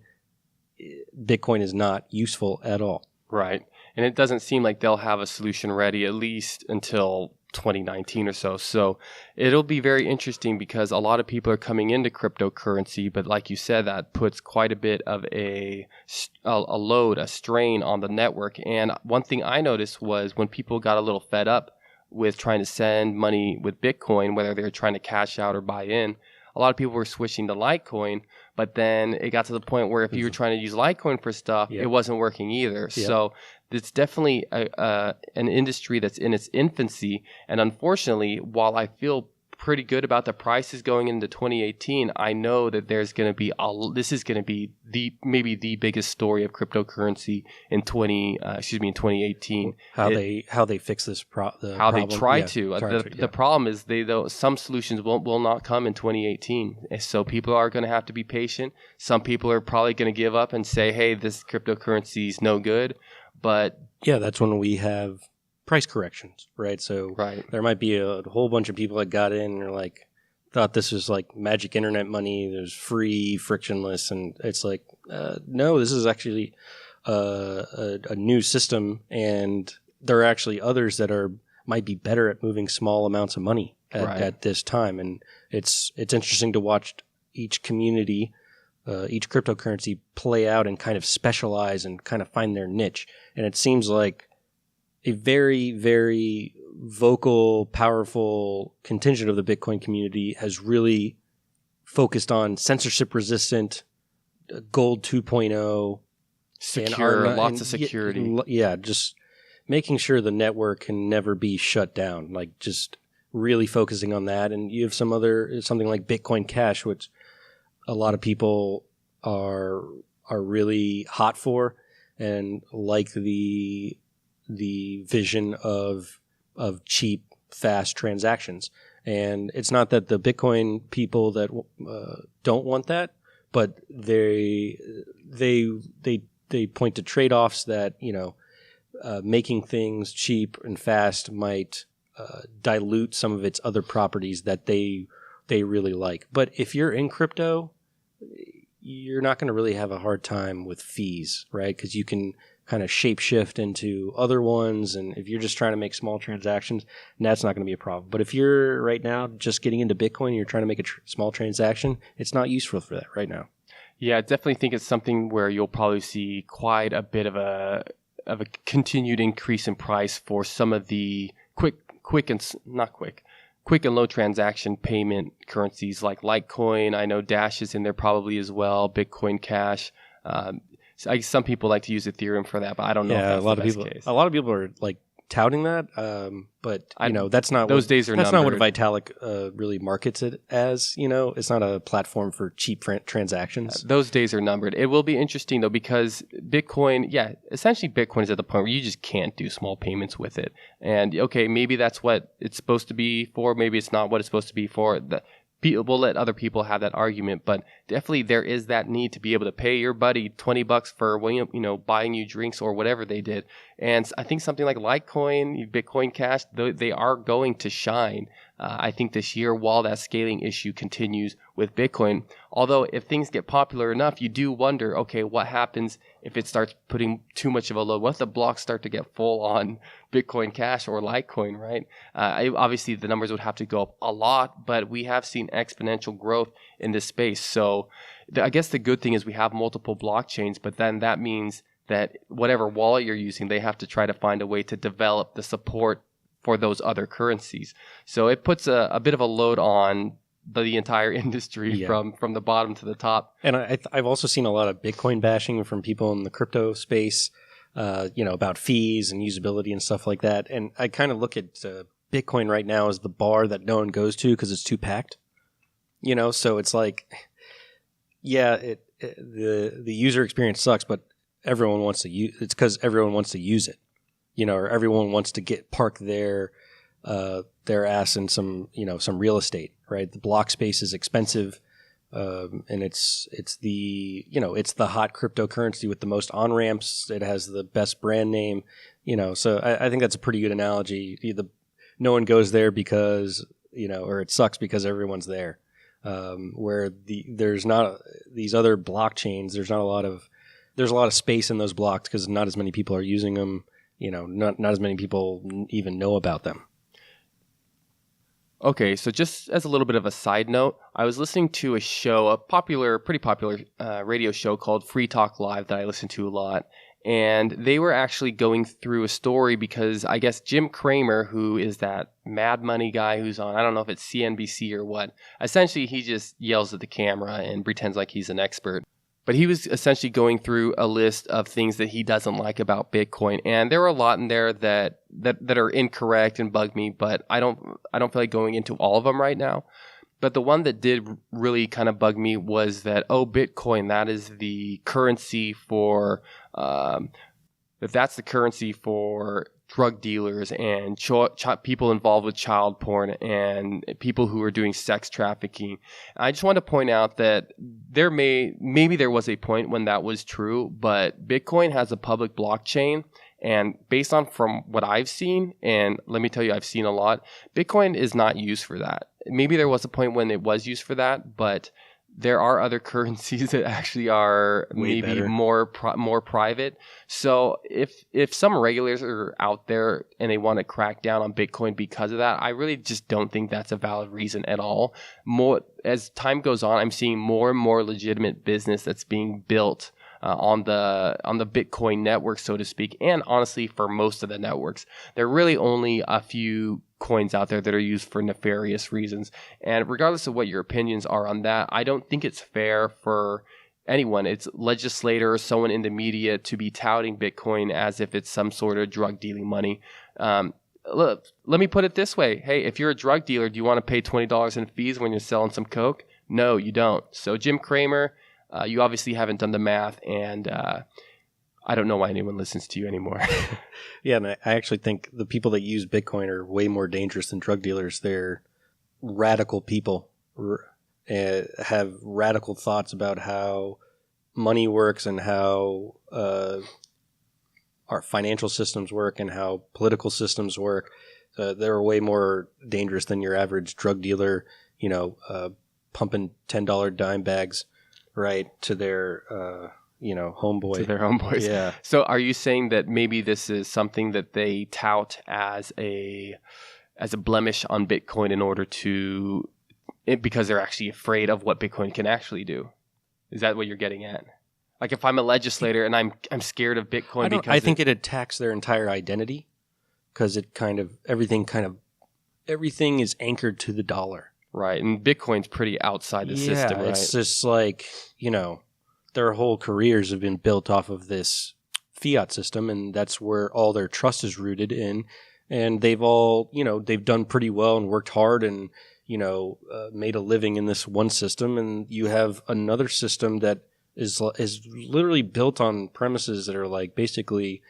Bitcoin is not useful at all. Right. And it doesn't seem like they'll have a solution ready at least until 2019 or so. So it'll be very interesting because a lot of people are coming into cryptocurrency, but like you said, that puts quite a bit of a load, a strain on the network. And one thing I noticed was when people got a little fed up with trying to send money with Bitcoin, whether they were trying to cash out or buy in, a lot of people were switching to Litecoin, but then it got to the point where if you were trying to use Litecoin for stuff, it wasn't working either. So it's definitely an industry that's in its infancy. And unfortunately, while I feel pretty good about the prices going into 2018, I know that there's going to be this is going to be maybe the biggest story of cryptocurrency in 2018. How they fix this problem. How they try to. The problem is some solutions will not come in 2018. So people are going to have to be patient. Some people are probably going to give up and say, hey, this cryptocurrency is no good. But yeah, that's when we have price corrections, right? So there might be a whole bunch of people that got in and thought this was like magic internet money. There's free, frictionless. And it's like, no, this is actually a new system. And there are actually others that might be better at moving small amounts of money at this time. And it's interesting to watch each community, each cryptocurrency play out and kind of specialize and kind of find their niche. And it seems like a very, very vocal, powerful contingent of the Bitcoin community has really focused on censorship-resistant, gold 2.0. Secure, lots of security. Yeah, just making sure the network can never be shut down, just really focusing on that. And you have something like Bitcoin Cash, which a lot of people are really hot for and like the vision of cheap, fast transactions. And it's not that the Bitcoin people that don't want that, but they point to trade-offs that making things cheap and fast might dilute some of its other properties that they really like. But if you're in crypto, you're not going to really have a hard time with fees, right? Because you can kind of shape-shift into other ones, and if you're just trying to make small transactions, that's not going to be a problem. But if you're right now just getting into Bitcoin and you're trying to make a small transaction, it's not useful for that right now. Yeah, I definitely think it's something where you'll probably see quite a bit of a continued increase in price for some of the quick and low transaction payment currencies like Litecoin. I know Dash is in there probably as well, Bitcoin Cash. Some people like to use Ethereum for that, but I don't know if that's the best case. A lot of people are touting that, but that's not those days are that's numbered. Not what Vitalik really markets it as. It's not a platform for cheap transactions. Those days are numbered. It will be interesting though because Bitcoin, essentially Bitcoin is at the point where you just can't do small payments with it. And okay, maybe that's what it's supposed to be for. Maybe it's not what it's supposed to be for. We'll let other people have that argument, but definitely there is that need to be able to pay your buddy $20 for buying you drinks or whatever they did. And I think something like Litecoin, Bitcoin Cash, they are going to shine. I think this year while that scaling issue continues with Bitcoin. Although if things get popular enough, you do wonder, okay, what happens if it starts putting too much of a load? What if the blocks start to get full on Bitcoin Cash or Litecoin, right? Obviously, the numbers would have to go up a lot, but we have seen exponential growth in this space. So I guess the good thing is we have multiple blockchains, but then that means that whatever wallet you're using, they have to try to find a way to develop the support for those other currencies. So it puts a bit of a load on the entire industry from the bottom to the top. And I've also seen a lot of Bitcoin bashing from people in the crypto space, about fees and usability and stuff like that. And I kind of look at Bitcoin right now as the bar that no one goes to because it's too packed. So it's like, the user experience sucks, but everyone wants to use it's because everyone wants to use it, or everyone wants to park their their ass in some real estate, right? The block space is expensive, and it's the hot cryptocurrency with the most on ramps. It has the best brand name, So I think that's a pretty good analogy. No one goes there because or it sucks because everyone's there. Where there's not these other blockchains. There's a lot of space in those blocks because not as many people are using them. Not as many people even know about them. Okay, so just as a little bit of a side note, I was listening to a show, pretty popular radio show called Free Talk Live that I listen to a lot. And they were actually going through a story because I guess Jim Cramer, who is that Mad Money guy who's on, I don't know if it's CNBC or what, essentially he just yells at the camera and pretends like he's an expert. But he was essentially going through a list of things that he doesn't like about Bitcoin, and there were a lot in there that are incorrect and bug me. But I don't feel like going into all of them right now. But the one that did really kind of bug me was that Bitcoin, that is the currency for that's the currency for drug dealers and people involved with child porn and people who are doing sex trafficking. I just want to point out that maybe there was a point when that was true, but Bitcoin has a public blockchain, and based on from what I've seen, and let me tell you, I've seen a lot, Bitcoin is not used for that. Maybe there was a point when it was used for that, but there are other currencies that actually are maybe more private. So if some regulators are out there and they want to crack down on Bitcoin because of that, I really just don't think that's a valid reason at all. As time goes on, I'm seeing more and more legitimate business that's being built on the Bitcoin network, so to speak. And honestly, for most of the networks, there are really only a few coins out there that are used for nefarious reasons. And regardless of what your opinions are on that, I don't think it's fair for anyone, it's legislator or someone in the media, to be touting Bitcoin as if it's some sort of drug dealing money. Look, let me put it this way. Hey, if you're a drug dealer, do you want to pay $20 in fees when you're selling some coke? No, you don't. So Jim Cramer, you obviously haven't done the math, and I don't know why anyone listens to you anymore. Yeah, and I actually think the people that use Bitcoin are way more dangerous than drug dealers. They're radical people, have radical thoughts about how money works and how our financial systems work and how political systems work. They're way more dangerous than your average drug dealer, pumping $10 dime bags right to their homeboy. To their homeboys. Yeah. So are you saying that maybe this is something that they tout as a blemish on Bitcoin in order to, because they're actually afraid of what Bitcoin can actually do? Is that what you're getting at? Like if I'm a legislator and I'm scared of Bitcoin I think it attacks their entire identity because everything is anchored to the dollar. Right. And Bitcoin's pretty outside the system, right? It's just like, their whole careers have been built off of this fiat system, and that's where all their trust is rooted in. And they've all, they've done pretty well and worked hard and, made a living in this one system. And you have another system that is literally built on premises that are like, basically,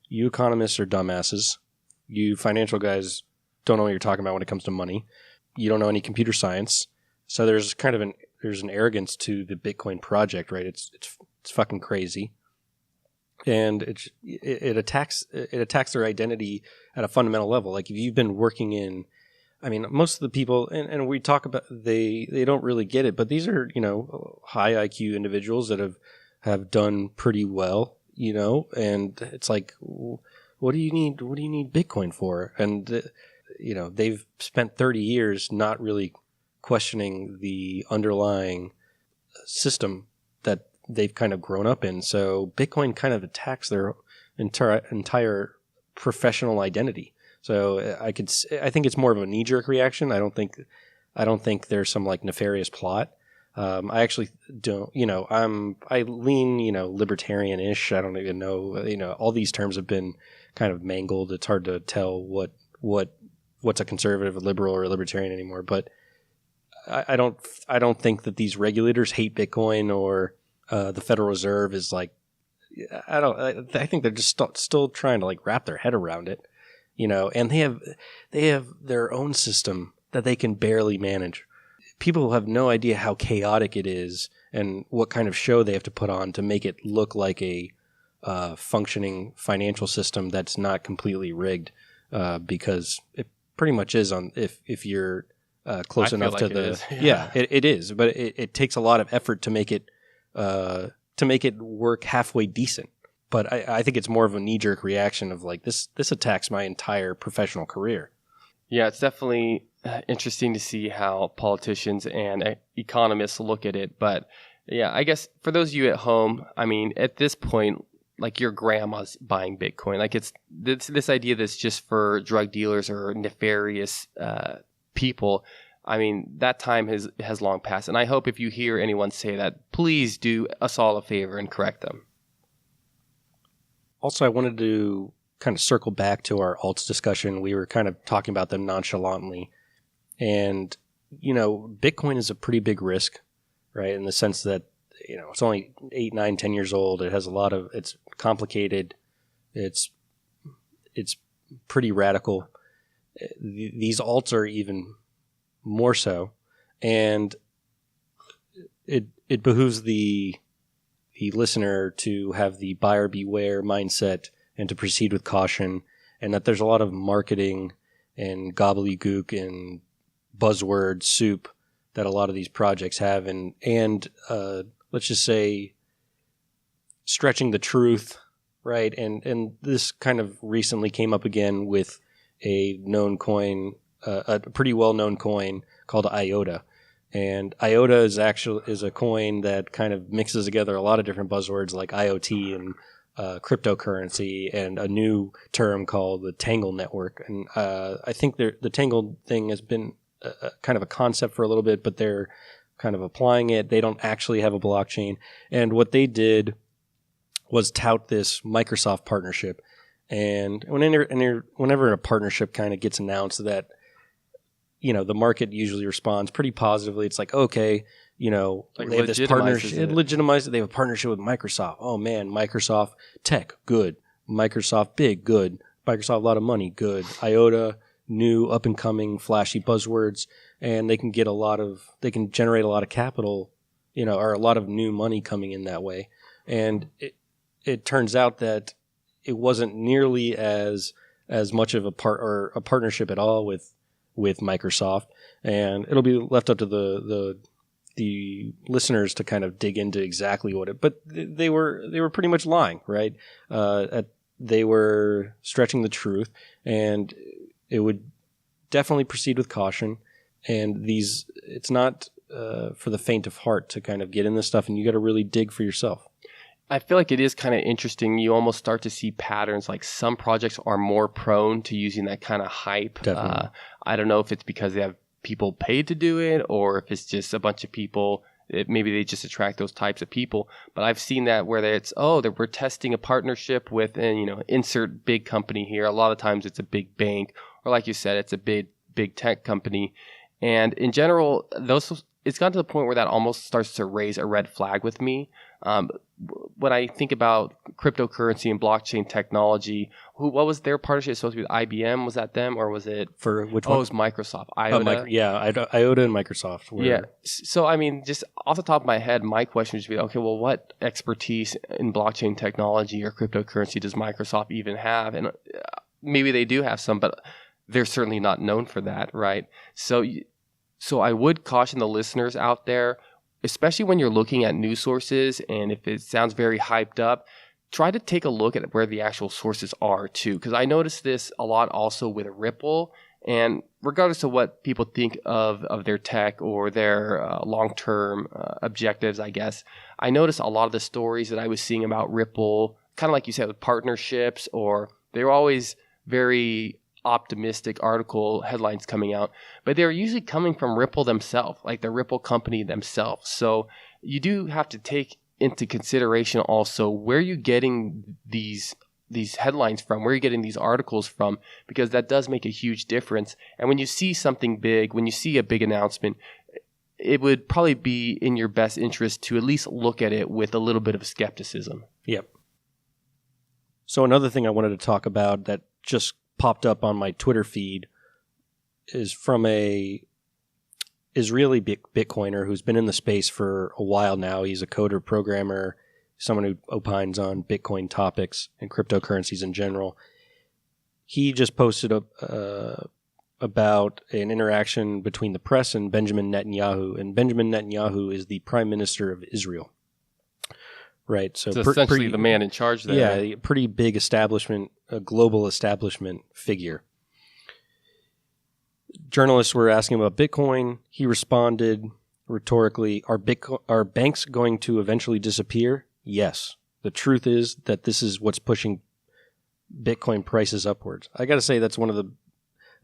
you economists are dumbasses. You financial guys don't know what you're talking about when it comes to money. You don't know any computer science. So there's kind of an arrogance to the Bitcoin project, right? It's fucking crazy. And it attacks their identity at a fundamental level. Like if you've been working in, most of the people, and we talk about, they don't really get it, but these are, high IQ individuals that have done pretty well, and it's like, what do you need Bitcoin for? And, they've spent 30 years not really questioning the underlying system that they've kind of grown up in. So Bitcoin kind of attacks their entire professional identity. So I think it's more of a knee-jerk reaction. I don't think there's some like nefarious plot. I actually don't, I lean, libertarian-ish. I don't even know, all these terms have been kind of mangled. It's hard to tell what's a conservative, a liberal, or a libertarian anymore. But I don't think that these regulators hate Bitcoin or the Federal Reserve is like, I think they're just still trying to like wrap their head around it. and they have their own system that they can barely manage. People have no idea how chaotic it is and what kind of show they have to put on to make it look like a functioning financial system that's not completely rigged, because it pretty much is if you're close enough to the it is, but it takes a lot of effort to make it work halfway decent. But I think it's more of a knee-jerk reaction of like this attacks my entire professional career. Yeah, it's definitely interesting to see how politicians and economists look at it. But yeah, I guess for those of you at home, I mean, at this point, like your grandma's buying Bitcoin. Like it's this idea that's just for drug dealers or nefarious people. I mean, that time has long passed. And I hope if you hear anyone say that, please do us all a favor and correct them. Also, I wanted to kind of circle back to our alts discussion. We were kind of talking about them nonchalantly. And, Bitcoin is a pretty big risk, right? In the sense that, it's only 8, 9, 10 years old. It has it's complicated. It's pretty radical. These alts are even more so. And it behooves the listener to have the buyer beware mindset and to proceed with caution, and that there's a lot of marketing and gobbledygook and buzzword soup that a lot of these projects have, and let's just say stretching the truth, right? And this kind of recently came up again with a known coin, a pretty well-known coin called IOTA. And IOTA is a coin that kind of mixes together a lot of different buzzwords like IoT and cryptocurrency, and a new term called the Tangle Network. And I think the Tangle thing has been kind of a concept for a little bit, but they're kind of applying it. They don't actually have a blockchain. And what they did was tout this Microsoft partnership. And whenever a partnership kind of gets announced, that the market usually responds pretty positively. It's like, okay, like they have this partnership. It legitimizes it. They have a partnership with Microsoft. Oh man, Microsoft tech, good. Microsoft big, good. Microsoft a lot of money, good. IOTA, new up and coming flashy buzzwords, and they can generate a lot of capital, or a lot of new money coming in that way. And it turns out that it wasn't nearly as much of a partnership at all with Microsoft, and it'll be left up to the listeners to kind of dig into exactly but they were pretty much lying, right? They were stretching the truth, and it would definitely proceed with caution. And it's not for the faint of heart to kind of get in this stuff, and you got to really dig for yourself. I feel like it is kind of interesting. You almost start to see patterns. Like some projects are more prone to using that kind of hype. I don't know if it's because they have people paid to do it, or if it's just a bunch of people. Maybe they just attract those types of people. But I've seen that where we're testing a partnership with, and insert big company here. A lot of times it's a big bank, or like you said, it's a big tech company. And in general, it's gotten to the point where that almost starts to raise a red flag with me. When I think about cryptocurrency and blockchain technology, what was their partnership supposed to be with IBM? Was that them, or was it for which one? Oh, it was Microsoft. IOTA. IOTA and Microsoft. Yeah. So I mean, just off the top of my head, my question would be, okay, well, what expertise in blockchain technology or cryptocurrency does Microsoft even have? And maybe they do have some, but they're certainly not known for that, right? So I would caution the listeners out there, especially when you're looking at news sources, and if it sounds very hyped up, try to take a look at where the actual sources are too. Because I noticed this a lot also with Ripple, and regardless of what people think of their tech or their long-term objectives, I guess, I noticed a lot of the stories that I was seeing about Ripple, kind of like you said, with partnerships, or they were always very optimistic article headlines coming out, but they're usually coming from Ripple themselves, like the Ripple company themselves. So you do have to take into consideration also where you're getting these headlines from, where you're getting these articles from, because that does make a huge difference. And when you see something big, when you see a big announcement, it would probably be in your best interest to at least look at it with a little bit of skepticism. Yep. So another thing I wanted to talk about that just popped up on my Twitter feed is from a Israeli Bitcoiner who's been in the space for a while now. He's a coder, programmer, someone who opines on Bitcoin topics and cryptocurrencies in general. He just posted about an interaction between the press and Benjamin Netanyahu. And Benjamin Netanyahu is the Prime Minister of Israel. Right. So essentially the man in charge there. Yeah, a pretty big establishment, a global establishment figure. Journalists were asking about Bitcoin. He responded rhetorically, are banks going to eventually disappear? Yes. The truth is that this is what's pushing Bitcoin prices upwards. I got to say that's one of the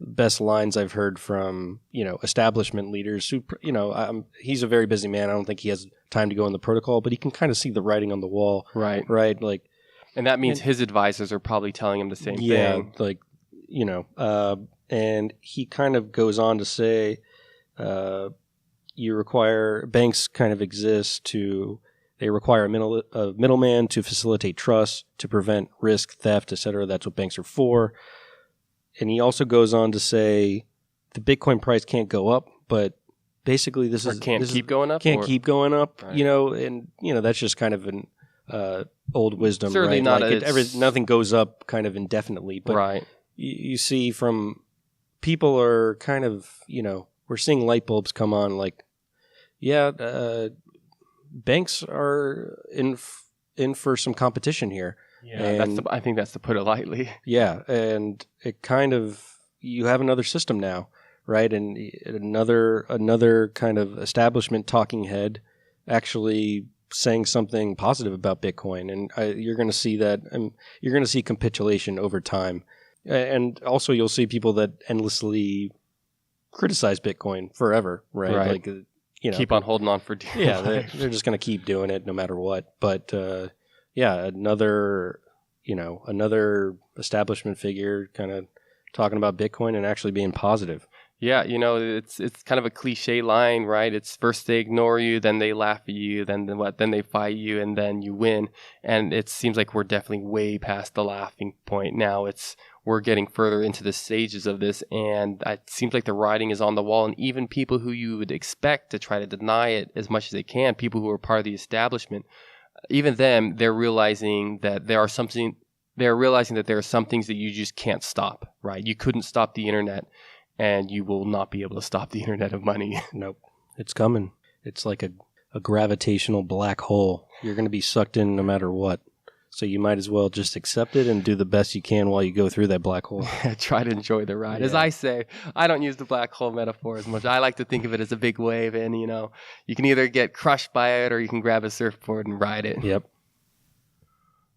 best lines I've heard from, establishment leaders who, he's a very busy man. I don't think he has time to go in the protocol, but he can kind of see the writing on the wall. Right. Right. Like, and that means his advisors are probably telling him the same thing. Yeah. Like, and he kind of goes on to say, banks kind of exist they require a middleman to facilitate trust, to prevent risk, theft, etc. That's what banks are for. And he also goes on to say the Bitcoin price can't go up, but basically can't keep going up. Right. That's just kind of an old wisdom. Certainly right? not. Nothing goes up kind of indefinitely, but right. You see from people are kind of, we're seeing light bulbs come on like, banks are in for some competition here. Yeah, I think that's to put it lightly. Yeah, and it kind of, you have another system now, right? And another kind of establishment talking head actually saying something positive about Bitcoin, and you're going to see that, you're going to see capitulation over time. And also you'll see people that endlessly criticize Bitcoin forever, right? Right. Like, keep on holding on for dear yeah, life. they're just going to keep doing it no matter what. But another establishment figure kind of talking about Bitcoin and actually being positive. Yeah, it's kind of a cliche line, right? It's first they ignore you, then they laugh at you, then they fight you, and then you win. And it seems like we're definitely way past the laughing point now. We're getting further into the stages of this, and it seems like the writing is on the wall. And even people who you would expect to try to deny it as much as they can, people who are part of the establishment, even them, they're realizing that there are some things that you just can't stop, right? You couldn't stop the internet, and you will not be able to stop the internet of money. Nope. It's coming. It's like a gravitational black hole. You're going to be sucked in no matter what. So you might as well just accept it and do the best you can while you go through that black hole. Try to enjoy the ride. Yeah. As I say, I don't use the black hole metaphor as much. I like to think of it as a big wave, and, you can either get crushed by it or you can grab a surfboard and ride it. Yep.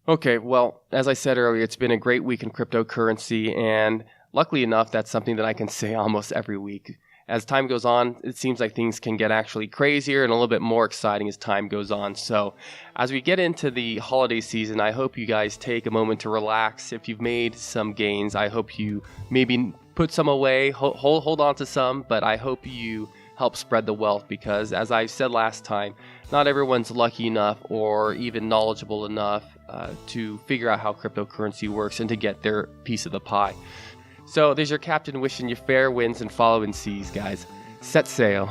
Okay, well, as I said earlier, it's been a great week in cryptocurrency, and luckily enough, that's something that I can say almost every week. As time goes on, it seems like things can get actually crazier and a little bit more exciting as time goes on. So as we get into the holiday season, I hope you guys take a moment to relax. If you've made some gains, I hope you maybe put some away, hold on to some, but I hope you help spread the wealth, because as I said last time, not everyone's lucky enough or even knowledgeable enough to figure out how cryptocurrency works and to get their piece of the pie. So there's your captain wishing you fair winds and following seas, guys. Set sail.